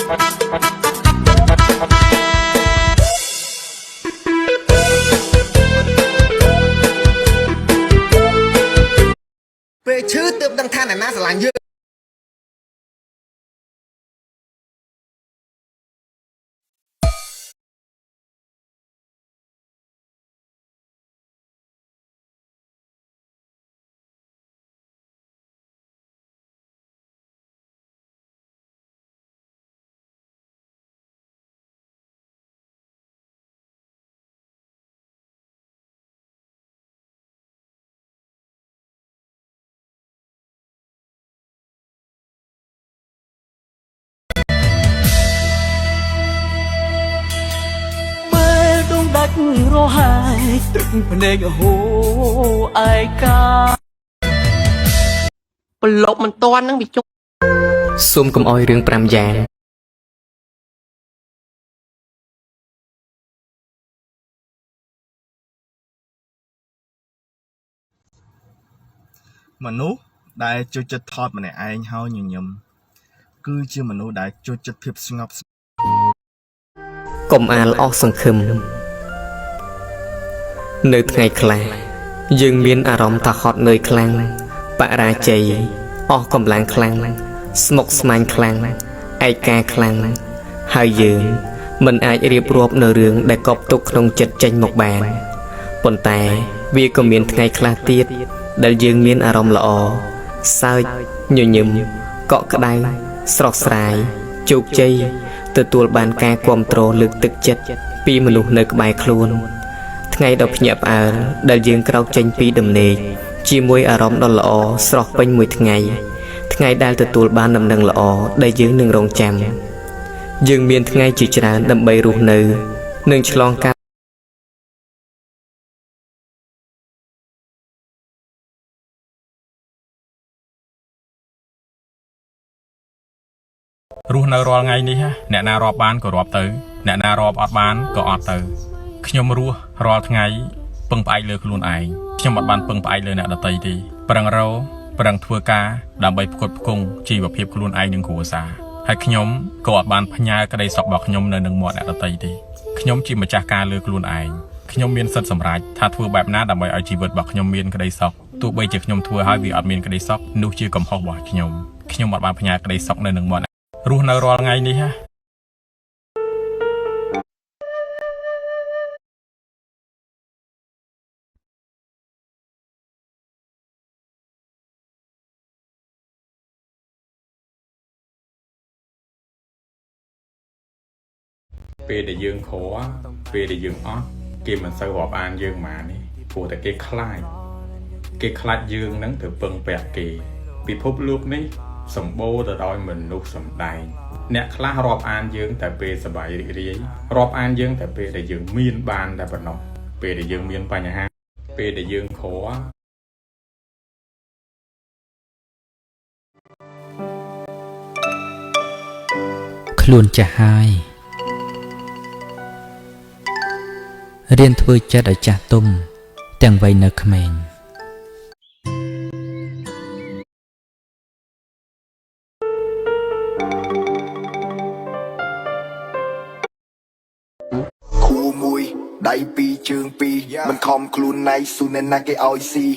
ពេលឈឺទើបដឹងថាអ្នកណាស្រឡាញ់យើងដាច់រហាយទឹកភ្នែកហូរឯកាប្រឡប់មិនតាន់នឹងវាជុំសូមកុំអោយរឿង5យ៉ាងមនុស្សដែលចូលចិត្តថតម្នាក់ឯងហើយញញឹមគឺជាមនុស្សដែលចូលចិត្តភាពស្ងប់កុំអាលអស់សង្ឃឹមនៅថ្ងៃខ្លះយើងមានអារម្មណ៍ថាហត់នឿយខ្លាំងបរាជ័យអស់កម្លាំងខ្លាំងស្មុគស្មាញខ្លាំងឯកាខ្លាំងហើយយើងមិនអាចរៀបរាប់នៅរឿងដែលកប់ទុកក្នុងចិត្តចេញមកបានប៉ុន្តែវាក៏មានថ្ងៃខ្លះទៀតដែលយើងមានអារម្មណ៍ល្អសើចញញឹមកក់ក្ដៅស្រស់ស្រាយជោគជ័យទទួលបានការគាំទ្រលើកទឹកចិត្តពីមនុស្សនៅក្បែរខ្លួនថ្ងៃដ៏ភ្ញាក់ផ្អើលដែលយើងក្រោកចេញពីដំណេកជាមួយអារម្មណ៍ដ៏ល្អស្រស់ពេញមួយថ្ងៃថ្ងៃដែលទទួលបានដំណឹងល្អដែលយើងនឹងរងចាំយើងមានថ្ងៃជាច្រើនដើម្បីរស់នៅនិងឆ្លងកាត់រស់នៅរាល់ថ្ងៃនេះអ្នកណារាប់បានក៏រាប់ទៅអ្នកណារាប់អត់បានក៏អត់ទៅខ្ញុំរស់រាល់ថ្ងៃពឹងផ្អែកលើខ្លួនឯងខ្ញុំអត់បានពឹងផ្អែកលើអ្នកដទៃទេប្រឹងរកប្រឹងធ្វើការដើម្បីផ្គត់ផ្គង់ជីវភាពខ្លួនឯងនិងគ្រួសារហើយខ្ញុំក៏អត់បានផ្ញើក្តីសុខរបស់ខ្ញុំនៅនឹងមាត់អ្នកដទៃទេខ្ញុំជាម្ចាស់ការលើខ្លួនឯងខ្ញុំមានសិទ្ធិសម្រេចថាធ្វើបែបណាដើម្បីឲ្យជីវិតរបស់ខ្ញុំមានក្តីសុខទោះបីជាខ្ញុំធ្វើឲ្យវាអត់មានក្តីសុខនោះជាកំហុសរបស់ខ្ញុំអត់បានផ្ញើក្តីសុខនៅនឹងមាត់រស់នៅរាល់ថ្ងៃនេះពេលដែលយើងខកពេលដែលយើងអត់គេមិនសូវរាប់អានយើងមកនេះព្រោះតែគេខ្លាចយើងនឹងទៅពឹងពាក់គេពិភពលោកនេះសម្បូរទៅដោយមនុស្សសម្ដែងអ្នកខ្លះរាប់អានយើងតែពេលសប្បាយរីករាយរាប់អានយើងតែពេលដែលយើងមានបានតែប៉ុណ្ណោះពេលដែលយើងមានបញ្ហាពេលដែលយើងខកខ្លួនចាស់ហើយរៀនធ្វើចិត្តឲ្យចាស់ទុំទាំងវ័យនៅក្មេងគូមួយដៃពីរជើងពីរមិនខំខ្លួនណៃស៊ូណែណាគេឲ្យស៊ី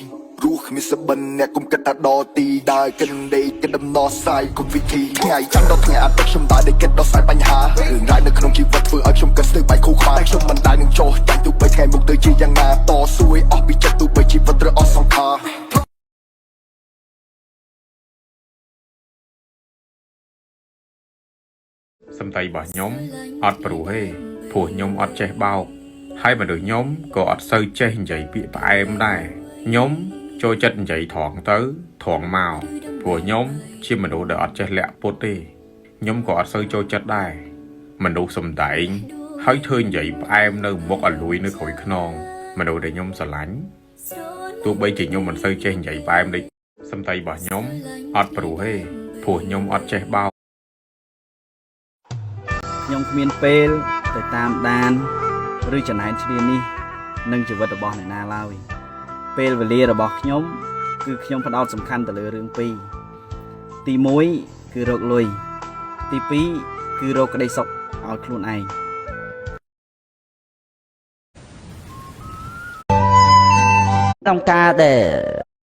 រស់គ្មានសបិនអ្នកគុំគិតថាដទីដើរកិនដេកគិតដំណោះស្រាយគុំវិធីថ្ងៃចាំដល់ថ្ងៃអាទិត្យខ្ញុំដើរដេកគិតដោះស្រាយបញ្ហារឿងរ៉ាវនៅក្នុងជីវិតធ្វើឲ្យខ្ញុំគិតស្ទើរបែកខូខ្វាយខ្ញុំមិនដែលនឹងចោះចាញ់ទោះបីថ្ងៃមុខទៅជាយ៉ាងណាតស៊ូឲ្យអស់ពីចិត្តទោះបីជីវិតត្រូវអស់សង្ខារសំដីរបស់ខ្ញុំអត់ព្រោះទេព្រោះខ្ញុំអត់ចេះបោកហើយមនុស្សខ្ញុំក៏អត់សូវចេះនិយាយពាក្យផ្អែមដែរខ្ញុំចូលចិត្តនិយាយត្រង់ទៅត្រង់មកព្រោះខ្ញុំជាមនុស្សដែលអត់ចេះលាក់ពុតទេខ្ញុំក៏អត់សូវចូលចិត្តដែរមនុស្សសំដែងហើយធ្វើនិយាយផ្អែមនៅមុខអលួយនៅក្រោយខ្នងមនុស្សដែលខ្ញុំស្រឡាញ់ទោះបីជាខ្ញុំមិនសូវចេះនិយាយផ្អែមដូចសំដីរបស់ខ្ញុំអត់ព្រោះទេព្រោះខ្ញុំអត់ចេះបោកខ្ញុំគ្មានពេលទៅតាមដានឬចំណែនឈ្នានេះនឹងជីវិតរបស់អ្នកណាឡើយពេលវេលារបស់ខ្ញុំគឺខ្ញុំផ្ដោតសំខាន់ទៅលើរឿងពីរទី1គឺរកលុយទី2គឺ គឺរកក្តីសុខឲ្យខ្លួនឯង ក្នុងការដែល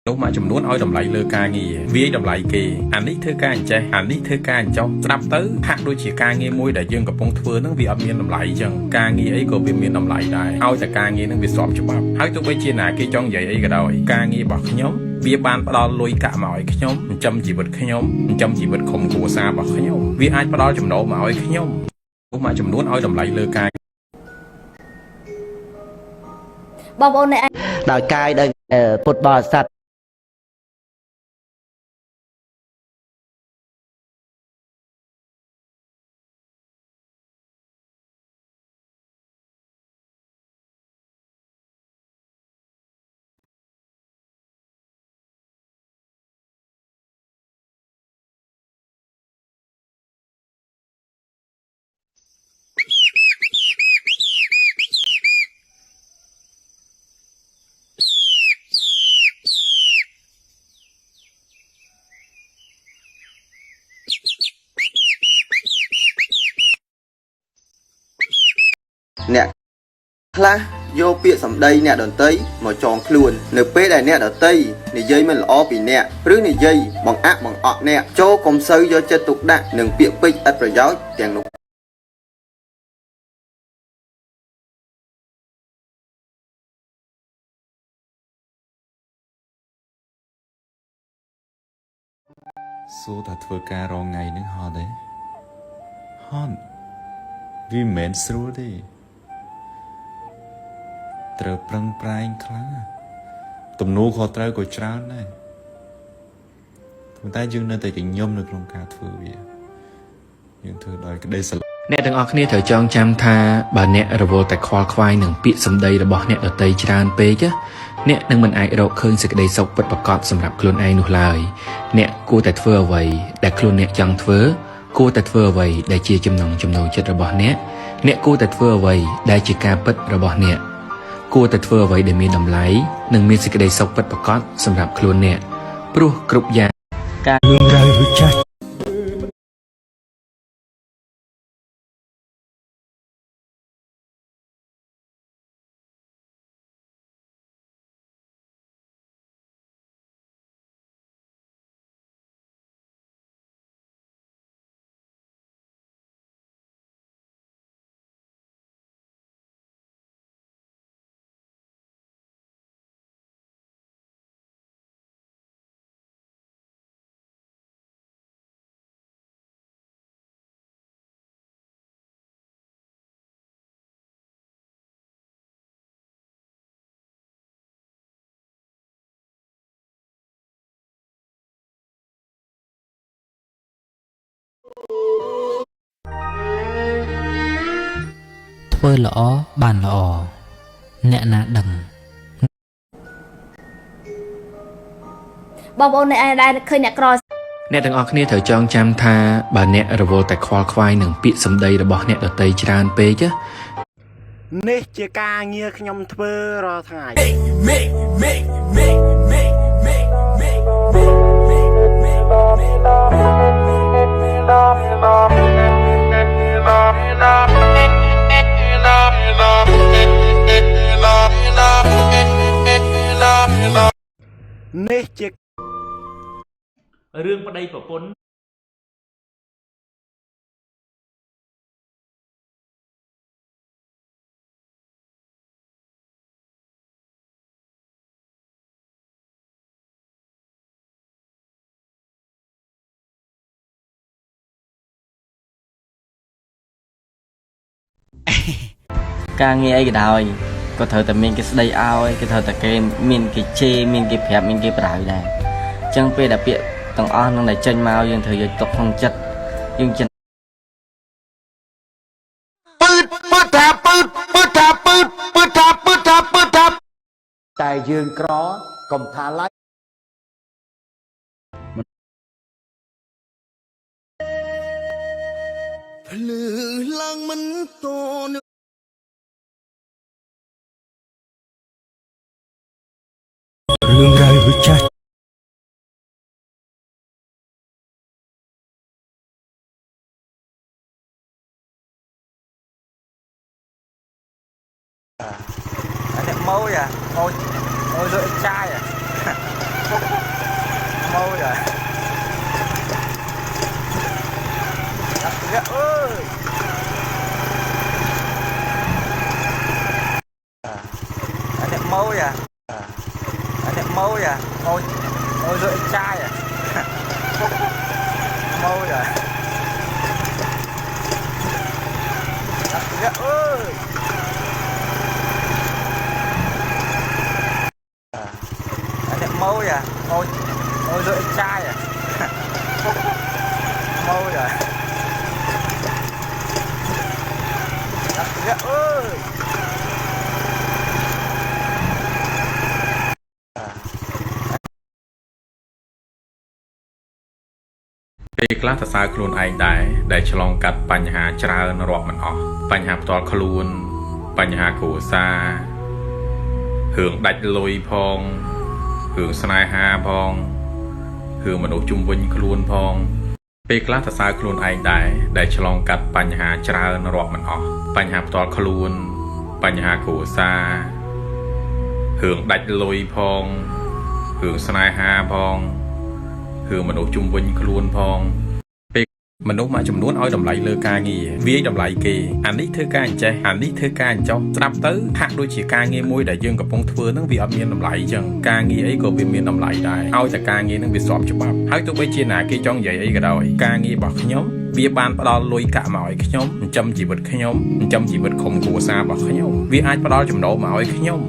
នោះមួយចំនួនឲ្យតម្លៃលើការងារវាយតម្លៃគេអានេះធ្វើការអញ្ចេះអានេះធ្វើការអញ្ចោះស្ដាប់ទៅហាក់ដូចជាការងារមួយដែលយើងកំពុងធ្វើនឹងវាអត់មានតម្លៃអញ្ចឹងការងារអីក៏វាមានតម្លៃដែរឲ្យតែការងារនឹងវាស្របច្បាប់ហើយទោះបីជាណាគេចង់និយាយអីក៏ដោយការងាររបស់ខ្ញុំវាបានផ្ដល់លុយកាក់មកឲ្យខ្ញុំចិញ្ចឹមជីវិតខ្ញុំចិញ្ចឹមជីវិតក្រុមគ្រួសាររបស់ខ្ញុំវាអាចផ្ដល់ចំណូលមកឲ្យខ្ញុំនោះមួយចំនួនឲ្យតម្លៃលើការ បងប្អូនអ្នក ដោយកាយដោយពុទ្ធបរិស័ទ អ្នកខ្លះយកពាក្យសម្ដីអ្នកដទៃមកចងខ្លួននៅពេលដែលអ្នកដទៃនិយាយមិនល្អពីអ្នកឬនិយាយបង្អាក់បង្អក់អ្នកចូលកុំសូវយកចិត្តទុកដាក់នឹងពាក្យពេចន៍ឥតប្រយោជន៍ទាំងនោះ សួរថាធ្វើការរងថ្ងៃនឹងហត់ទេហត់វាមិនមែនស្រួលទេត្រូវប្រឹងប្រែងខ្លាំងទំនួលខុសត្រូវក៏ច្រើនដែរប៉ុន្តែយើងនៅតែញញឹមនៅក្នុងការធ្វើវាយើងធ្វើដោយក្តីស្រឡាញ់ អ្នកទាំងអស់គ្នាត្រូវចងចាំថាបើអ្នករវល់តែខ្វល់ខ្វាយនឹងពាក្យសម្ដីរបស់អ្នកដទៃច្រើនពេកអ្នកនឹងមិនអាចរកឃើញសេចក្តីសុខពិតប្រាកដសម្រាប់ខ្លួនឯងនោះឡើយអ្នកគួរតែធ្វើអ្វីដែលខ្លួនអ្នកចង់ធ្វើគួរតែធ្វើអ្វីដែលជាចំណង់ចំណូលចិត្តរបស់អ្នកអ្នកគួរតែធ្វើអ្វីដែលជាការពិតរបស់អ្នកគួរតែធ្វើអ្វីដែលមានតម្លៃនិងមានសេចក្តីសុខពិតប្រាកដសម្រាប់ខ្លួនអ្នកព្រោះគ្រប់យ៉ាង រឿងរ៉ាវដូចចាស់ ធ្វើល្អបានល្អអ្នកណាដឹង បងប្អូនអ្នកដែលឃើញអ្នកក្រ អ្នកទាំងអស់គ្នាត្រូវចងចាំថាបើអ្នករវល់តែខ្វល់ខ្វាយនឹងពាក្យសម្ដីរបស់អ្នកដទៃច្រើនពេក នេះជាការងារខ្ញុំធ្វើរាល់ថ្ងៃ នេះជារឿងប្តីប្រពន្ធ ការងារអីក៏ដោយក៏ត្រូវតែមានគេស្ដីឲ្យគេត្រូវតែគេមានគេជេរមានគេប្រាប់មានគេបដៅដែរអញ្ចឹងពេលដែលពាក្យទាំងអស់នឹងដែលចេញមកយើងត្រូវយកទុកក្នុងចិត្តយើងចិត្ត តែយើងក្រកុំថាឡើយ ភ្លឺឡើងមិនតនឹងរឿងរ៉ាវដូចចាស់ môi à môi môi lưỡi chai à môi à ơi anh đẹp môi à anh đẹp môi à môi môi lưỡi chai à môi à ơi anh đẹp môi à môi môi lưỡi chai à môi à ơiពេលខ្លះសរសើរខ្លួនឯងដែរដែលឆ្លងកាត់បញ្ហាច្រើនរាប់មិនអស់បញ្ហាផ្ទាល់ខ្លួនបញ្ហាគ្រួសាររឿងដាច់លុយផងរឿងស្នេហាផងរឿងមនុស្សជុំវិញខ្លួនផងពេលខ្លះសរសើរខ្លួនឯងដែរដែលឆ្លងកាត់បញ្ហាច្រើនរាប់មិនអស់បញ្ហាផ្ទាល់ខ្លួនបញ្ហាគ្រួសាររឿងដាច់លុយផងរឿងស្នេហាផងរឿងមនុស្សជុំវិញខ្លួនផងពេលមនុស្សមួយចំនួនឲ្យតម្លៃលើការងារវាយតម្លៃគេអានេះធ្វើការអញ្ចេះអានេះធ្វើការអញ្ចោះស្ដាប់ទៅហាក់ដូចជាការងារមួយដែលយើងកំពុងធ្វើនឹងវាអត់មានតម្លៃអញ្ចឹងការងារអីក៏វាមានតម្លៃដែរឲ្យតែការងារនឹងវាស្របច្បាប់ហើយទោះបីជាណាគេចង់និយាយអីក៏ដោយការងាររបស់ខ្ញុំវាបានផ្ដល់លុយកាក់មកឲ្យខ្ញុំចិញ្ចឹមជីវិតខ្ញុំចិញ្ចឹមជីវិតក្រុមគ្រួសាររបស់ខ្ញុំវាអាចផ្ដល់ចំណូលមកឲ្យខ្ញុំ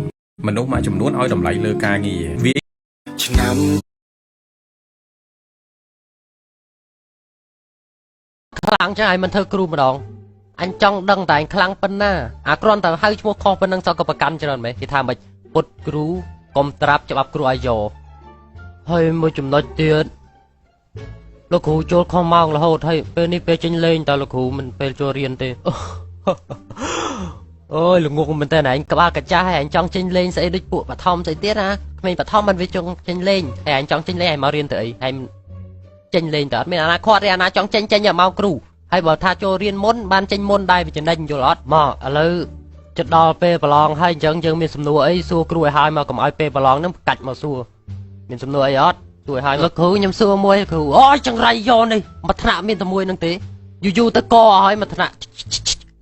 មនុស្សមួយចំនួនឲ្យតម្លៃលើការងារវាឆ្នាំខ្លាំងចឹងឲ្យមិនធ្វើគ្រូម្ដងអញចង់ដឹងតែអញខ្លាំងប៉ុណ្ណាអាគ្រាន់តែហៅឈ្មោះខុសប៉ុណ្ណឹងសោះក៏ប្រកាន់ច្រើនមែនគេថាមិនពុតគ្រូកុំត្រាប់ច្បាប់គ្រូអាយ៉ហើយមួយចំណុចទៀតលោកគ្រូចូលខំម៉ោងរហូតហើយពេលនេះពេលចេញលេងតើលោកគ្រូមិនពេលចូលរៀនទេអូយល្ងងមែនតើឯងក្បាលកាចាស់ហើយអញចង់ចេញលេងស្អីដូចពួកបឋមស្អីទៀតណាក្មេងបឋមមិនវាចង់ចេញលេងហើយអញចង់ចេញលេងឲ្យមករៀនទៅអីហើយចេញលេងទៅអត់មានអាណាខាត់ទេអាណាចង់ចេញឲ្យមកគ្រូហើយបើថាចូលរៀនមុនបានចេញមុនដែរវាចំណេញយល់អត់មកឥឡូវចិត្តដល់ពេលប្រឡងហើយអញ្ចឹងយើងមានសំណួរអីសួរគ្រូឲ្យហើយមកកុំឲ្យពេលប្រឡងហ្នឹងកាច់មកសួរមានសំណួរអីអត់សួរឲ្យហើយលោកគ្រូខ្ញុំសួរមួយគ្រូអូយចង្រៃយកនេះមួយថ្នាក់មានតែមួយហ្នឹងទេយូរទៅកឲ្យមួយថ្នាក់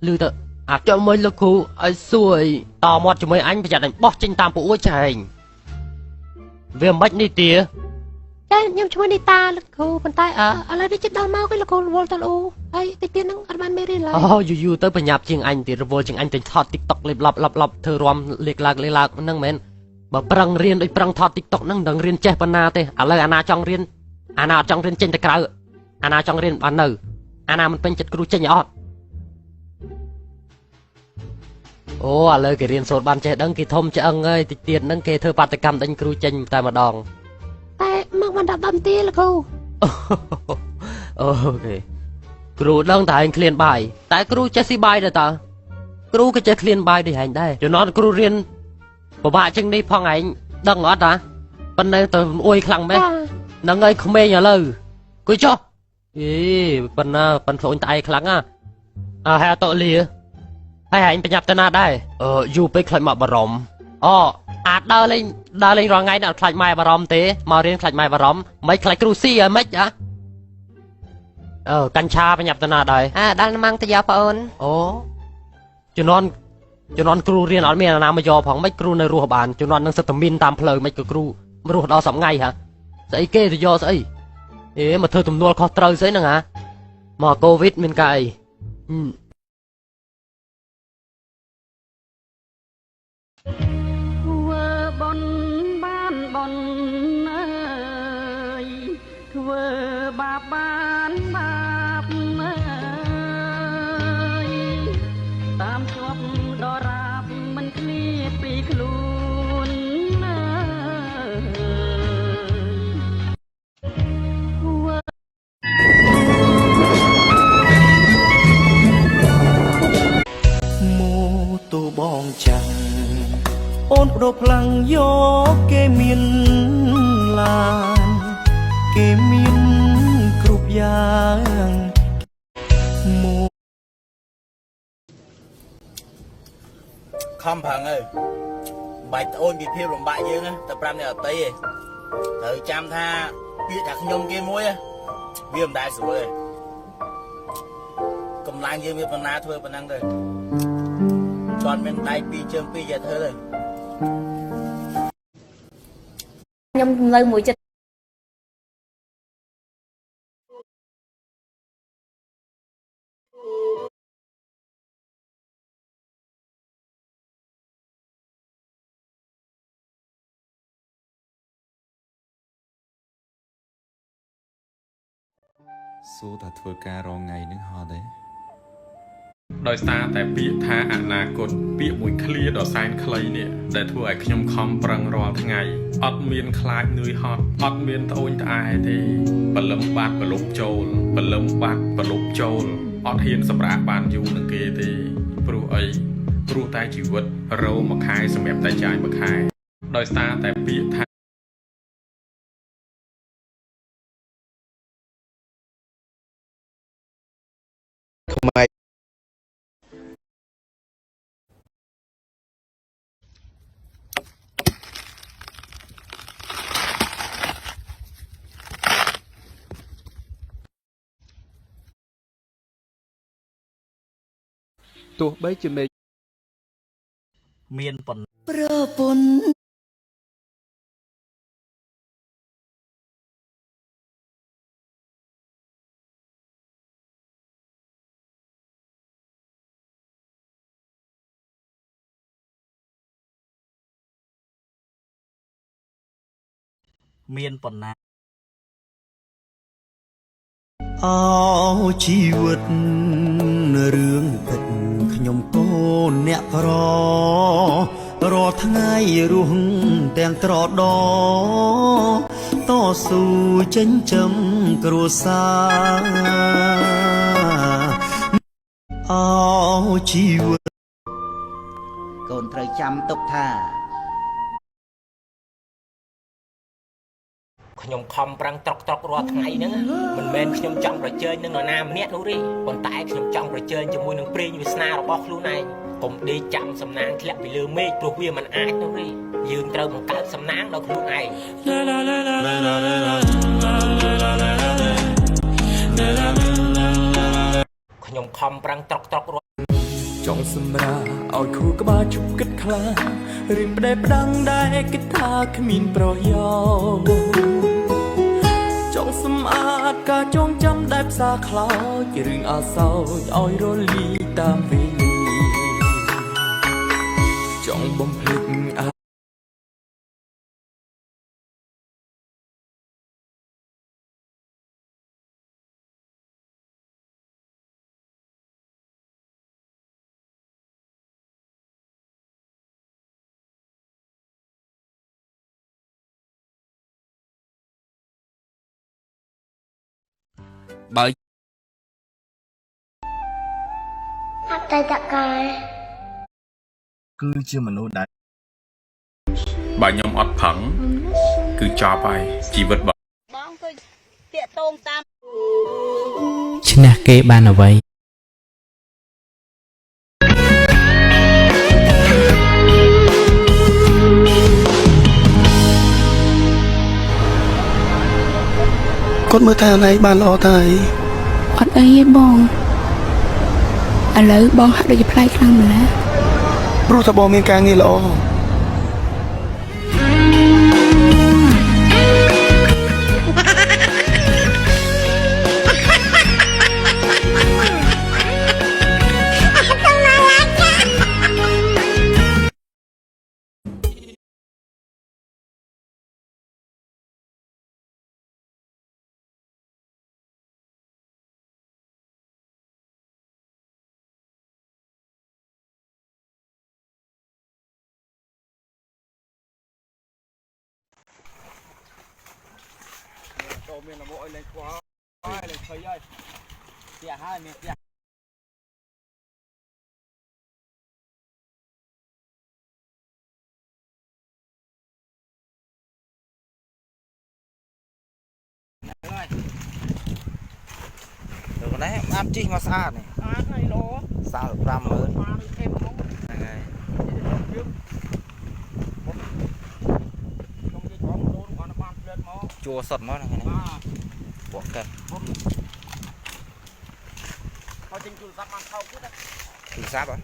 លឺទៅអាចចាំមួយលោកគ្រូឲ្យសួរអីតមាត់ជាមួយអញប្រយ័ត្នអញបោះចេញតាមពួកអួយចែងវាមិននេះទាចាខ្ញុំឈ្មោះនីតាលោកគ្រូប៉ុន្តែឥឡូវនេះជិតដល់មកហើយលោកគ្រូរវល់តលូហើយតិចទៀតហ្នឹងអត់បានមេរៀនឡើយអូយូរទៅបញ្ញាប់ជាងអញទៀតរវល់ជាងអញទៅថត TikTok លេបឡប់ធ្វើរំលេខឡើងហ្នឹងមែនបើប្រឹងរៀនដូចប្រឹងថត TikTok ហ្នឹងមិនដឹងរៀនចេះប៉ុណ្ណាទេឥឡូវអាណាចង់រៀនអាណាអត់ចង់រៀនចេញទៅក្រៅអាណាចង់រៀនបាននៅអាណាមិនពេញចិត្តគ្រូចេញអត់អូឥឡូវគេរៀនសូត្របានចេះដឹងគេធំឆ្អឹងហើយតិចទៀតហ្នឹងគេធ្វើបាតកម្មដេញគ្រូចេញតែម្ដងតែមកមិនដល់10នាទីលោកគ្រូអូខេគ្រូដឹងតែឯងឃ្លានបាយតែគ្រូចេះស៊ីបាយដែរតើគ្រូក៏ចេះឃ្លានបាយដូចឯងដែរជំនាន់គ្រូរៀនពិបាកជាងនេះផងឯងដឹងអត់តាប៉ុន្តែទៅអួយខ្លាំងម៉េះហ្នឹងហើយក្មេងឥឡូវគួយចុះអេប៉ុណ្ណាប៉ុនខ្លួនតែឯងខ្លាំងហើយអត់តលាហើយឯងប្រញាប់ទៅណាដែរយូរពេកខ្លាចមកបារម្ភអាចដើរលេងរាល់ថ្ងៃអត់ខ្លាចម៉ែបារម្ភទេមករៀនខ្លាចម៉ែបារម្ភមិនខ្លាចគ្រូស៊ីហើយមិនកញ្ឆាប្រញាប់ទៅណាដែរដល់ម៉ាំងទៅយកបងអូនអូជំនាន់គ្រូរៀនអត់មានអាណាមកយកផងមិនគ្រូនៅរស់បានជំនាន់នឹងសិតតែមានតាមផ្លូវមិនក៏គ្រូរស់ដល់10ថ្ងៃហ่ะស្អីគេទៅយកស្អីមកធ្វើទំនួលខុសត្រូវស្អីហ្នឹងមកកូវីដមានកាយធ្វើបនបានបនអើយធ្វើបាបបានបាបអើយតាមជាប់ដរាបមិនឃ្លាតពីខ្លួនអើយម៉ូតូបងចាំងអូនបដូរផ្លាំងយកគេមានឡានគេមានគ្រប់យ៉ាងខំប្រឹងអើយ បាច់អូនពីភាពលំបាកយើងតែ5នេះអត់ទេត្រូវចាំថាពាក្យថាខ្ញុំគេមួយវាមិនដែលស្រួលទេកម្លាំងយើងវាប៉ុណ្ណាធ្វើប៉ុណ្ណឹងទៅចន់មានដៃ2ជើង2យកធ្វើទៅ ខ្ញុំនៅមួយចិត្ត សួរថាធ្វើការរងថ្ងៃនឹងហត់ទេ ដោយសារតែពាក្យថាអនាគតពាក្យមួយឃ្លាដ៏សែនខ្លីនេះដែលធ្វើឲ្យខ្ញុំខំប្រឹងរាល់ថ្ងៃអត់មានខ្លាចនឿយហត់អត់មានត្អូញត្អែទេបលឹមបាត់បលុបចូលបលឹមបាត់បលុបចូលអត់ហ៊ានសម្រាប់បានយូរនឹងគេទេព្រោះអីព្រោះតែជីវិតរោមួយខែសម្រាប់តែចាយមួយខែដោយសារតែពាក្យថាខ្មែរ ទោះបីជាមេឃមានប៉ុណ្ណឹង ប្រពន្ធ មានប៉ុណ្ណា អោជីវិតរឿងពិតខ្ញុំកូនអ្នកក្ររាល់ថ្ងៃរស់ទាំងត្រដតស៊ូចិញ្ចឹមគ្រួសារអោជីវិតកូនត្រូវចាំទុកថា ខ្ញុំខំប្រឹងត្រុករាល់ថ្ងៃហ្នឹងមិនមែនខ្ញុំចង់ប្រជែងនឹងនរណាម្នាក់នោះទេប៉ុន្តែខ្ញុំចង់ប្រជែងជាមួយនឹងព្រេងវាសនារបស់ខ្លួនឯងកុំដេកចាំសំណាងធ្លាក់ពីលើមេឃព្រោះវាមិនអាចនោះទេយើងត្រូវបង្កើតសំណាងដល់ខ្លួនឯងខ្ញុំខំប្រឹងត្រុករាល់ ចង់សម្រាឲ្យខួរក្បាលជប់គិតខ្លារឿងផ្ដេសផ្ដាំងដែរគិតថាគ្មានប្រយោជន៍ចង់សម្អាតការចងចាំដែលផ្សារខ្លោចរឿងអាសោចឲ្យរលីតាមវេលាចង់បំភ្លេច បើ អតីតកាល គឺជាមនុស្សដែល បើខ្ញុំអត់ផឹងគឺចប់ហើយជីវិតបង បងគឺតាក់តងតាម ឈ្នះគេបានអ្វី គាត់មើលថាណៃបានល្អតែ អត់អីទេបងឥឡូវបងហាក់ដូចជាប្លែកខ្លាំងម្ល៉េះ ព្រោះថាបងមានការងារល្អ មានល្មមឲ្យលេងខ្វល់ហើយលេងភ័យហើយផ្ទះហើយមានផ្ទះ នេះបានជីមកស្អាតនេះ ស្អាតហើយល្អ សាល50000 បានthêmផង ហ្នឹងហើយ ប chua sọt mất này buộc cần từ giáp rồi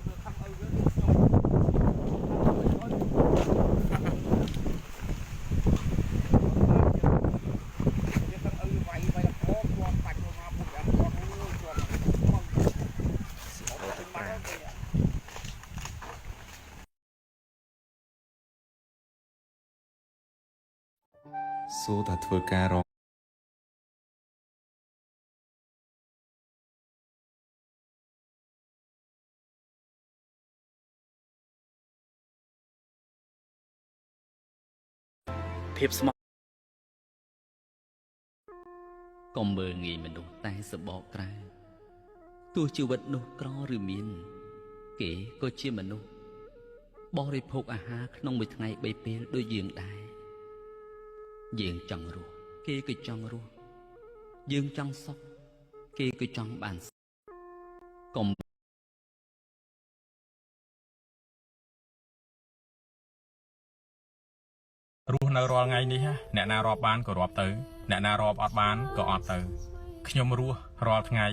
số ta thưa ca rồiភាពស្មោះកុំមើលងាយមនុស្សតែសបកក្រៅទោះជីវិតនោះក្រឬមានគេក៏ជាមនុស្សបរិភោគអាហារក្នុងមួយថ្ងៃ3ពេលដូចយើងដែរយើងចង់រស់គេក៏ចង់រស់យើងចង់សុខគេក៏ចង់បានសុខកុំ រស់នៅរាល់ថ្ងៃនេះអ្នកណារាប់បានក៏រាប់ទៅអ្នកណារាប់អត់បានក៏អត់ទៅខ្ញុំរស់រាល់ថ្ងៃ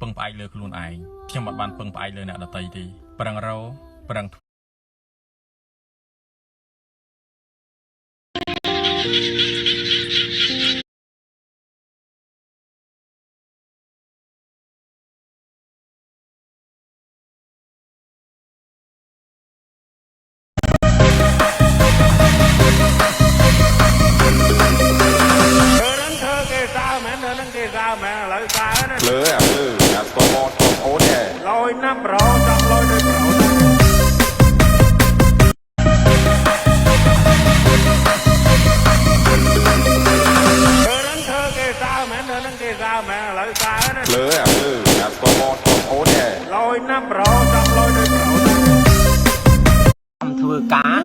ពឹងផ្អែកលើខ្លួនឯងខ្ញុំអត់បានពឹងផ្អែកលើអ្នកដទៃទេប្រឹងរកប្រឹង lỡ à là con mọt con ố nè lôi năm rõ trong lôi đôi rõ lỡ à là con mọt con ố nè lôi năm rõ trong lôi đôi rõ thưa cá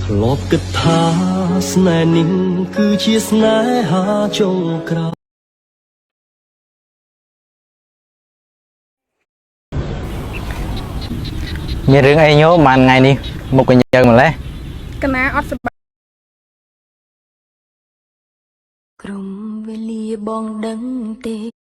ធ្លាប់គិតថាស្នេហ៍នេះគឺជាស្នេហាចុងក្រោយមានរឿងអីញោមបានថ្ងៃនេះមុខកញ្ជើម្លេះ កណាអត់សប្បាយ ក្រុមវេលាបងដឹងទេ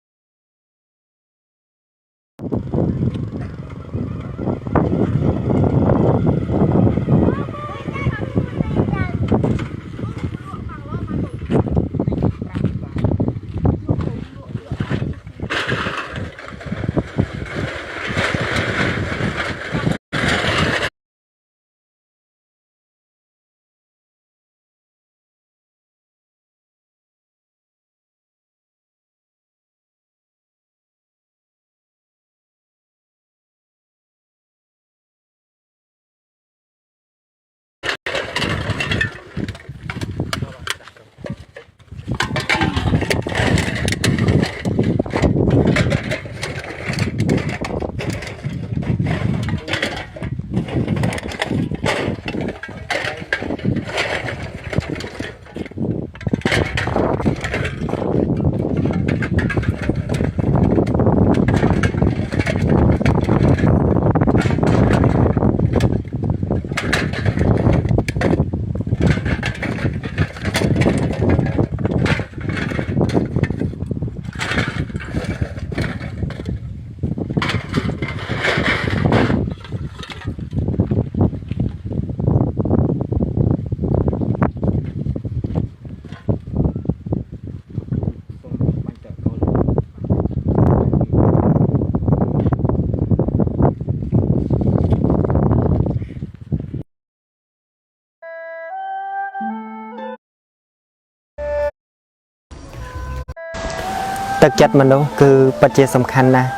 ទឹកចិត្តមនុស្សគឺពិតជាសំខាន់ណាស់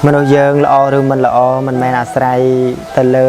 មនុស្សយើងល្អឬមិនល្អមិនមែនអាស្រ័យទៅលើ